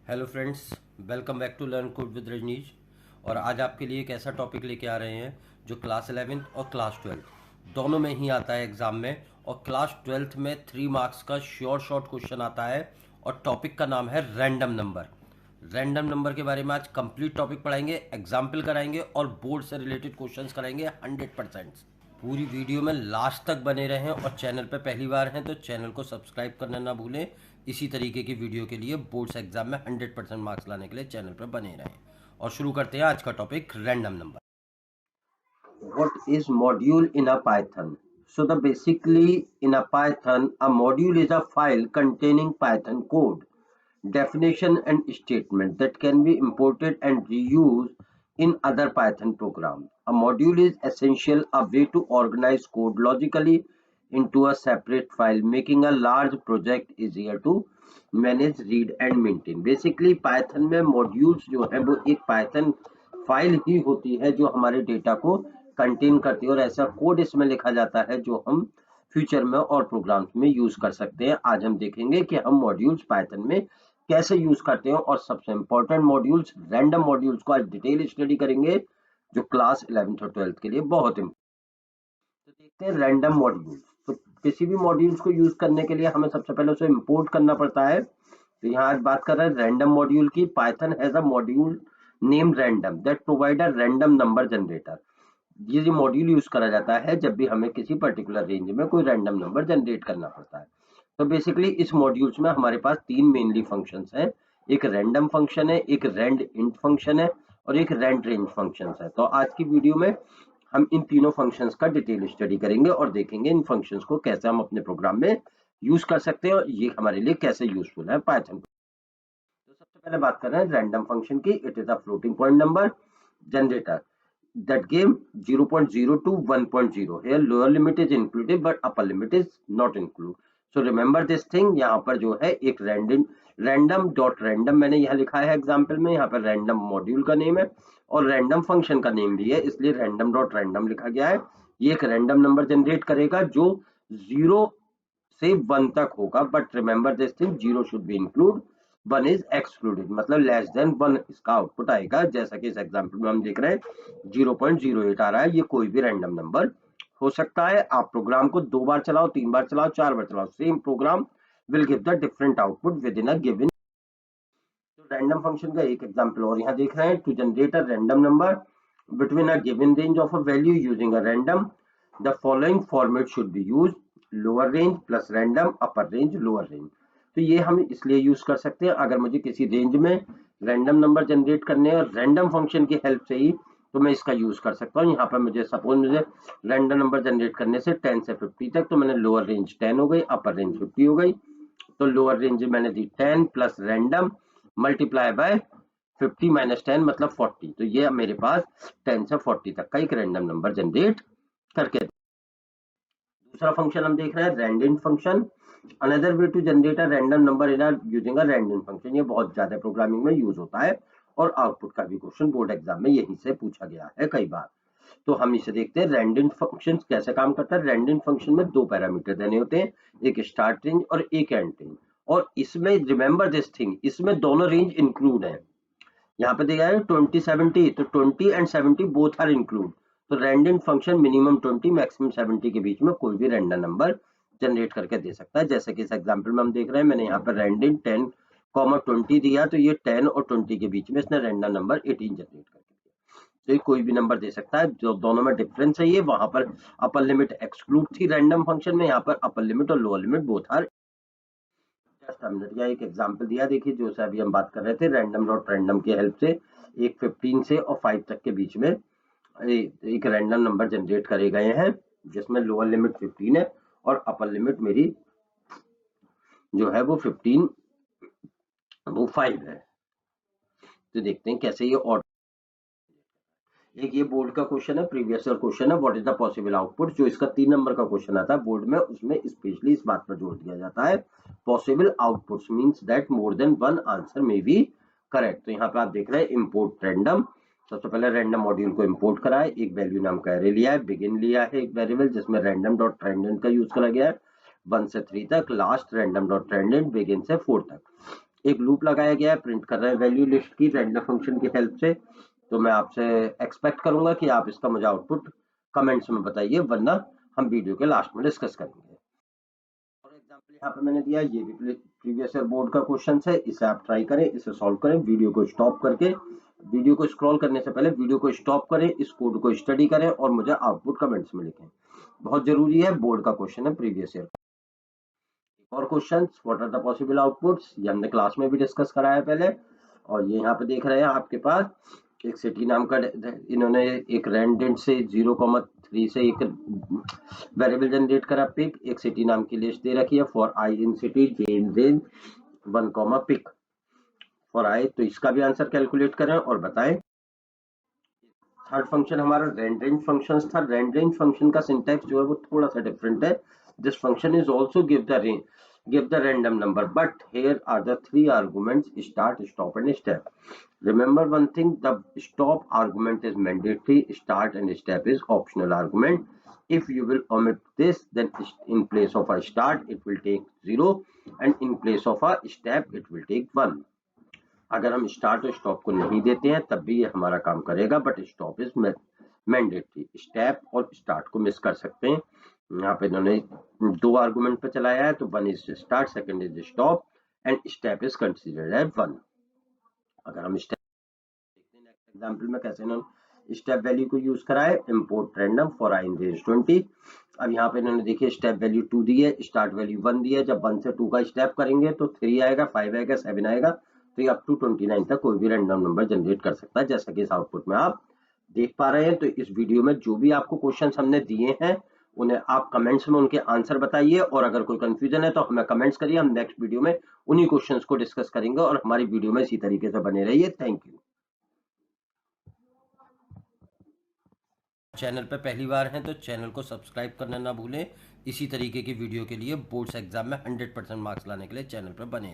Hello friends, welcome back to learn code with Rajneesh. और आज आपके लिए एक ऐसा टॉपिक लेके आ रहे हैं जो क्लास 11th और क्लास 12 दोनों में ही आता है एग्ज़ाम में। और क्लास 12th में 3 मार्क्स का श्योर शॉर्ट क्वेश्चन आता है और टॉपिक का नाम है रैंडम नंबर। रैंडम नंबर के बारे में आज कंप्लीट टॉपिक पढ़ाएंगे, एग्जाम्पल कराएंगे और बोर्ड से रिलेटेड क्वेश्चंस कराएंगे 100%। पूरी वीडियो में लास्ट तक बने रहें और चैनल पर पहली बार हैं तो चैनल को सब्सक्राइब करना ना भूलें। इसी तरीके की वीडियो के लिए बोर्ड्स एग्जाम में 100% मार्क्स लाने के लिए चैनल पर बने रहें। और शुरू करते हैं आज का topic random number. What is module in a Python? So basically in a Python, a module is a file containing Python code, definition and statement that can be imported and reused in other Python programs. A module is essential a way to organize code logically into a separate file, making a large project easier to manage, read and maintain. Basically Python में modules जो है वो एक Python file ही होती है जो हमारे data को कंटेन करती है और ऐसा कोड इसमें लिखा जाता है जो हम फ्यूचर में और प्रोग्राम्स में यूज कर सकते हैं। आज हम देखेंगे कि हम मॉड्यूल्स पाइथन में कैसे यूज करते हैं और सबसे इंपॉर्टेंट मॉड्यूल्स रैंडम मॉड्यूल्स को आज डिटेल स्टडी करेंगे जो क्लास 11th और 12th के लिए बहुत इंपॉर्टेंट। तो देखते हैं रैंडम मॉड्यूल्स। तो किसी भी मॉड्यूल्स को यूज करने के लिए हमें सबसे पहले उसे इंपोर्ट करना पड़ता है। तो यहाँ आज बात कर रहे हैं रैंडम मॉड्यूल की। Python has a module name random that provide a random number generator. ये मॉड्यूल यूज करा जाता है जब भी हमें किसी पर्टिकुलर रेंज में कोई रैंडम नंबर जनरेट करना पड़ता है। तो बेसिकली इस मॉड्यूल्स में हमारे पास तीन मेनली फंक्शंस हैं। एक रैंडम फंक्शन है, एक रैंड इंट फंक्शन है और एक रैंड रेंज फंक्शन है। तो आज की वीडियो में हम इन तीनों फंक्शंस का डिटेल स्टडी करेंगे और देखेंगे इन फंक्शंस को कैसे हम अपने प्रोग्राम में यूज कर सकते हैं और ये हमारे लिए कैसे यूजफुल है पाइथन। तो सबसे पहले बात कर रहे हैं रैंडम फंक्शन की। It is a floating point number generator that gave 0.0 to 1.0. Here lower limit is included but upper limit is not included. So remember this thing। यहाँ पर जो है एक random dot random मैंने यहाँ लिखा है एग्जाम्पल में। यहाँ पर random मॉड्यूल का नेम है और random फंक्शन का नेम भी है, इसलिए random dot random लिखा गया है। ये एक random नंबर जनरेट करेगा जो 0 से 1 तक होगा। But remember this thing, 0 should be include, 1 is excluded, मतलब लेस देन 1 इसका आउटपुट आएगा। जैसा कि इस एग्जांपल में हम देख रहे हैं 0.08 आ रहा है। ये कोई भी रैंडम नंबर हो सकता है। आप प्रोग्राम को 2 बार चलाओ, 3 बार चलाओ, 4 बार चलाओ, same program will give the different output within a given. तो रैंडम फंक्शन का एक एग्जांपल और यहाँ देख रहे हैं। To generate a random number between a given range of a value using a random, the following format should be used: lower range plus random, upper range, lower range। तो ये हम इसलिए यूज कर सकते हैं अगर मुझे किसी रेंज में रैंडम नंबर जनरेट करने हैं और रैंडम फंक्शन की हेल्प से ही तो मैं इसका यूज कर सकता हूँ। यहाँ पर मुझे सपोज मुझे रैंडम नंबर जनरेट करने से 10 से 50 तक, तो मैंने लोअर रेंज 10 हो गई, अपर रेंज 50 हो गई। तो लोअर रेंज मैंने दी 10 plus random multiply by 50 minus 10 मतलब 40। तो ये मेरे पास 10 से 40 तक का एक रैंडम नंबर जनरेट करके। दूसरा फंक्शन हम देख रहे हैं random function. Another way to generate a random number in using a random function. ये बहुत ज्यादा प्रोग्रामिंग में यूज होता है और आउटपुट का भी क्वेश्चन बोर्ड एग्जाम में यहीं से पूछा गया है कई बार। तो हम इसे देखते हैं रैंडम फंक्शन कैसे काम करता है। रैंडम फंक्शन में दो पैरामीटर देने होते हैं, एक स्टार्ट रेंज और एक एंड रेंज। और इसमें रिमेंबर दिस थिंग, इसमें दोनों रेंज इंक्लूड है। यहाँ पे दिया है 2070, तो 20 एंड 70 बोथ आर इंक्लूड। तो रैंडम फंक्शन मिनिमम 20 मैक्सिमम 70 के बीच में कोई भी रैंडम नंबर जनरेट करके दे सकता है। जैसे कि इस एग्जांपल में हम देख रहे हैं, मैंने यहाँ पर रैंडम 10, 20 दिया, तो ये 10 और 20 के बीच में इसने रैंडम नंबर 18 जनरेट करके दिया। तो ये कोई भी नंबर दे सकता है। जो दोनों में डिफरेंस है, ये वहां पर अपर लिमिट एक्सक्लूड थी रैंडम फंक्शन में, यहाँ पर अपर लिमिट और lower limit both are. Just हमने दिया एक एग्जांपल दिया, देखिए जो से अभी हम बात कर रहे थे रैंडम डॉट रैंडम की हेल्प से एक 15 से और 5 तक के बीच में एक रैंडम नंबर जनरेट करे गए हैं जिसमें लोअर लिमिट 15 है और अपर लिमिट मेरी जो है वो 15 वो 5 है। तो देखते हैं कैसे ये और एक ये बोर्ड का क्वेश्चन है, प्रीवियस ईयर क्वेश्चन है, what is the possible output. जो इसका 3 नंबर का क्वेश्चन आता है बोर्ड में, उसमें स्पेशली इस बात पर जोर दिया जाता है possible outputs means that more than one answer may be correct. तो यहाँ पे आप देख रहे हैं इंपोर्ट रैंडम। सबसे पहले रैंडम मॉड्यूल को इंपोर्ट करा है, एक वैल्यू नाम का एरे लिया है, बिगिन लिया है एक वेरिएबल जिसमें रैंडम डॉट रैंडम का यूज करा गया है 1 से 3 तक, last random dot random begin से 4 तक। एक लूप लगाया गया है, प्रिंट कर रहे हैं वैल्यू लिस्ट की रैंडम फंक्शन की हेल्प से। तो मैं आपसे एक्सपेक्ट करूंगा कि आप इसका मुझे आउटपुट कमेंट्स में बताइए, वरना हम वीडियो के लास्ट में डिस्कस करेंगे। और एग्जांपल यहाँ पे मैंने दिया, ये भी प्रीवियस ईयर बोर्ड का क्वेश्चन है, इसे आप ट्राई करें, इसे सॉल्व करें, वीडियो को स्टॉप करके, वीडियो को स्क्रॉल करने से पहले वीडियो को स्टॉप करें, इस कोड को स्टडी करें और मुझे आउटपुट कमेंट्स में लिखें। बहुत जरूरी है, बोर्ड का क्वेश्चन है प्रीवियस ईयर। और questions, what are the possible outputs, ये हमने क्लास में भी डिस्कस करा है पहले। और ये यहाँ पे देख रहे हैं आपके पास एक सिटी नाम का, इन्होंने एक रैंडेंट से 0,3 से एक वेरिएबल जनरेट करा पिक, एक सिटी नाम की लिस्ट दे रखी है for I in city J in range 1, pick for I. तो इसका भी आंसर कैलकुलेट करें और बताएं। थर्ड फंक्शन हमारा रेंज फंक्शन था। रेंज फंक्शन का सिंटैक्स जो है वो थोड़ा सा डिफरेंट है। This function is also give the random number, but here are the three arguments: start, stop and step. Remember one thing, the stop argument is mandatory, start and step is optional argument. If you will omit this, then in place of a start it will take 0 and in place of a step it will take 1. अगर हम start और stop को नहीं देते हैं तब भी ये हमारा काम करेगा, but stop is mandatory. Step और स्टार्ट को मिस कर सकते हैं। यहाँ पे इन्होंने 2 आर्गुमेंट पे चलाया है, तो 1 is start, second is stop and step is considered as 1। अगर हम स्टेप देखते हैं नेक्स्ट एग्जांपल में कैसे इन्होंने स्टेप वैल्यू को यूज करा है, import random for I in range 20। अब यहाँ पे इन्होंने देखिए स्टेप वैल्यू 2 दी है, स्टार्ट वैल्यू 1 दी है। जब 1 से 2 का स्टेप करेंगे तो 3 आएगा, 5 आएगा, 7 आएगा, तो ये अप टू 29 तक कोई भी रैंडम नंबर जनरेट कर सकता है, जैसा कि इस आउटपुट में आप देख पा रहे हैं। तो इस वीडियो में जो भी आपको क्वेश्चंस हमने दिए हैं उन्हें आप कमेंट्स में उनके आंसर बताइए, और अगर कोई कंफ्यूजन है तो हमें कमेंट्स करिए। हम नेक्स्ट वीडियो में उन्हीं क्वेश्चंस को डिस्कस करेंगे, और हमारी वीडियो में इसी तरीके से बने रहिए। Thank you. चैनल पर पहली बार हैं तो चैनल को सब्सक्राइब करना ना भूलें। इसी तरीके की वीडियो के लिए बोर्ड्स एग्जाम में 100% मार्क्स लाने के लिए चैनल पर बने